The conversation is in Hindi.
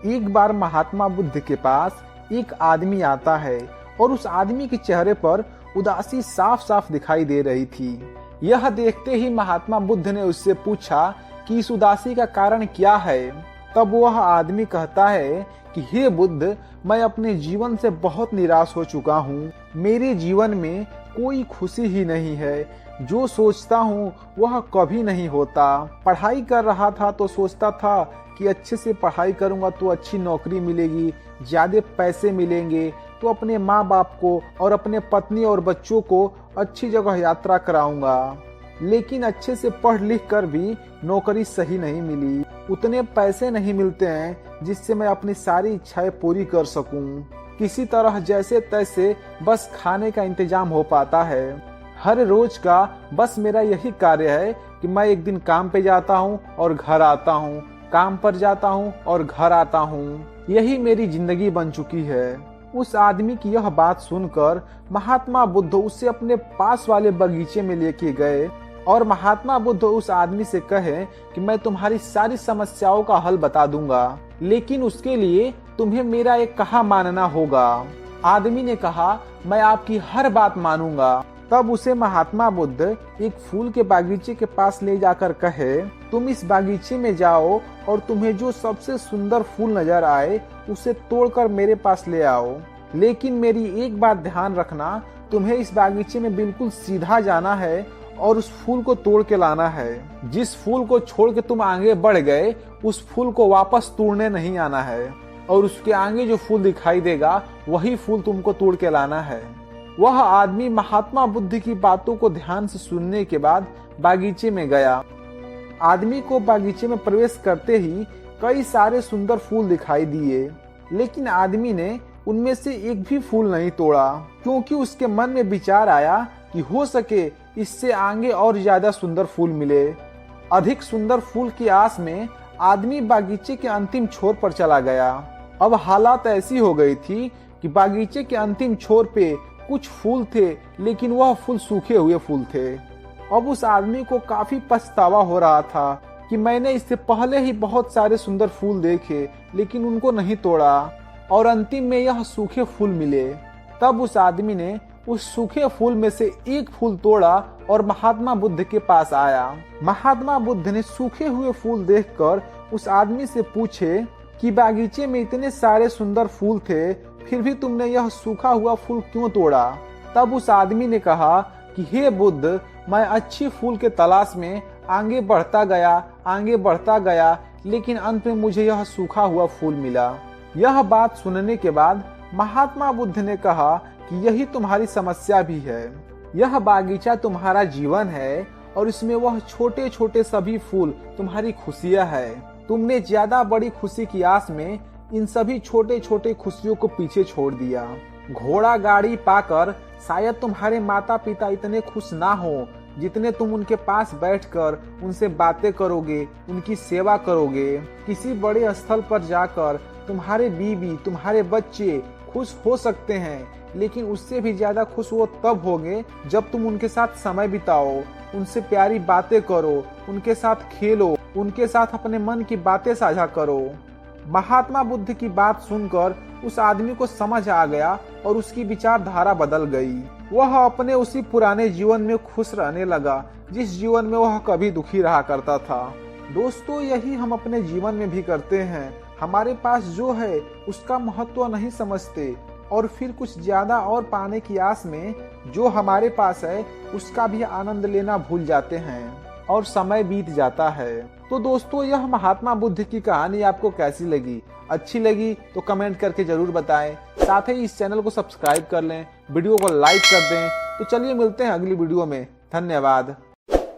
एक बार महात्मा बुद्ध के पास एक आदमी आता है और उस आदमी के चेहरे पर उदासी साफ साफ दिखाई दे रही थी। यह देखते ही महात्मा बुद्ध ने उससे पूछा कि इस उदासी का कारण क्या है। तब वह आदमी कहता है कि हे बुद्ध, मैं अपने जीवन से बहुत निराश हो चुका हूँ। मेरे जीवन में कोई खुशी ही नहीं है। जो सोचता हूँ वह कभी नहीं होता। पढ़ाई कर रहा था तो सोचता था कि अच्छे से पढ़ाई करूंगा तो अच्छी नौकरी मिलेगी, ज्यादा पैसे मिलेंगे तो अपने माँ बाप को और अपने पत्नी और बच्चों को अच्छी जगह यात्रा कराऊंगा। लेकिन अच्छे से पढ़ लिख कर भी नौकरी सही नहीं मिली। उतने पैसे नहीं मिलते हैं जिससे मैं अपनी सारी इच्छाएं पूरी कर सकूं। किसी तरह जैसे तैसे बस खाने का इंतजाम हो पाता है। हर रोज का बस मेरा यही कार्य है कि मैं एक दिन काम पे जाता हूँ और घर आता हूँ, काम पर जाता हूँ और घर आता हूँ। यही मेरी जिंदगी बन चुकी है। उस आदमी की यह बात सुनकर महात्मा बुद्ध उसे अपने पास वाले बगीचे में लेके गए और महात्मा बुद्ध उस आदमी से कहे कि मैं तुम्हारी सारी समस्याओं का हल बता दूंगा, लेकिन उसके लिए तुम्हें मेरा एक कहा मानना होगा। आदमी ने कहा, मैं आपकी हर बात मानूंगा। तब उसे महात्मा बुद्ध एक फूल के बागीचे के पास ले जाकर कहे, तुम इस बागीचे में जाओ और तुम्हें जो सबसे सुंदर फूल नजर आए उसे तोड़कर मेरे पास ले आओ। लेकिन मेरी एक बात ध्यान रखना, तुम्हें इस बागीचे में बिल्कुल सीधा जाना है और उस फूल को तोड़ के लाना है। जिस फूल को छोड़ के तुम आगे बढ़ गए उस फूल को वापस तोड़ने नहीं आना है और उसके आगे जो फूल दिखाई देगा वही फूल तुमको तोड़ के लाना है। वह आदमी महात्मा बुद्ध की बातों को ध्यान से सुनने के बाद बागीचे में गया। आदमी को बागीचे में प्रवेश करते ही कई सारे सुंदर फूल दिखाई दिए, लेकिन आदमी ने उनमें से एक भी फूल नहीं तोड़ा, क्योंकि उसके मन में विचार आया कि हो सके इससे आगे और ज्यादा सुंदर फूल मिले। अधिक सुंदर फूल की आस में आदमी बागीचे के अंतिम छोर पर चला गया। अब हालात ऐसी हो गई थी कि बागीचे के अंतिम छोर पे कुछ फूल थे, लेकिन वह फूल सूखे हुए फूल थे। अब उस आदमी को काफी पछतावा हो रहा था कि मैंने इससे पहले ही बहुत सारे सुंदर फूल देखे, लेकिन उनको नहीं तोड़ा और अंतिम में यह सूखे फूल मिले। तब उस आदमी ने उस सूखे फूल में से एक फूल तोड़ा और महात्मा बुद्ध के पास आया। महात्मा बुद्ध ने सूखे हुए फूल देखकर उस आदमी से पूछे कि बागीचे में इतने सारे सुंदर फूल थे, फिर भी तुमने यह सूखा हुआ फूल क्यों तोड़ा? तब उस आदमी ने कहा कि हे बुद्ध, मैं अच्छी फूल के तलाश में आगे बढ़ता गया, लेकिन अंत में मुझे यह सूखा हुआ फूल मिला। यह बात सुनने के बाद महात्मा बुद्ध ने कहा कि यही तुम्हारी समस्या भी है। यह बागीचा तुम्हारा जीवन है और इसमें वह छोटे छोटे सभी फूल तुम्हारी खुशियां है। तुमने ज्यादा बड़ी खुशी की आस में इन सभी छोटे छोटे खुशियों को पीछे छोड़ दिया। घोड़ा गाड़ी पाकर शायद तुम्हारे माता पिता इतने खुश ना हो जितने तुम उनके पास बैठकर उनसे बातें करोगे, उनकी सेवा करोगे। किसी बड़े स्थल पर जाकर तुम्हारे बीवी, तुम्हारे बच्चे खुश हो सकते हैं, लेकिन उससे भी ज्यादा खुश वो तब होंगे जब तुम उनके साथ समय बिताओ, उनसे प्यारी बातें करो, उनके साथ खेलो, उनके साथ अपने मन की बातें साझा करो। महात्मा बुद्ध की बात सुनकर उस आदमी को समझ आ गया और उसकी विचारधारा बदल गई। वह अपने उसी पुराने जीवन में खुश रहने लगा जिस जीवन में वह कभी दुखी रहा करता था। दोस्तों, यही हम अपने जीवन में भी करते हैं। हमारे पास जो है उसका महत्व नहीं समझते और फिर कुछ ज्यादा और पाने की आस में जो हमारे पास है उसका भी आनंद लेना भूल जाते हैं और समय बीत जाता है। तो दोस्तों, यह महात्मा बुद्ध की कहानी आपको कैसी लगी? अच्छी लगी तो कमेंट करके जरूर बताएं। साथ ही इस चैनल को सब्सक्राइब कर लें, वीडियो को लाइक कर दें। तो चलिए मिलते हैं अगली वीडियो में। धन्यवाद।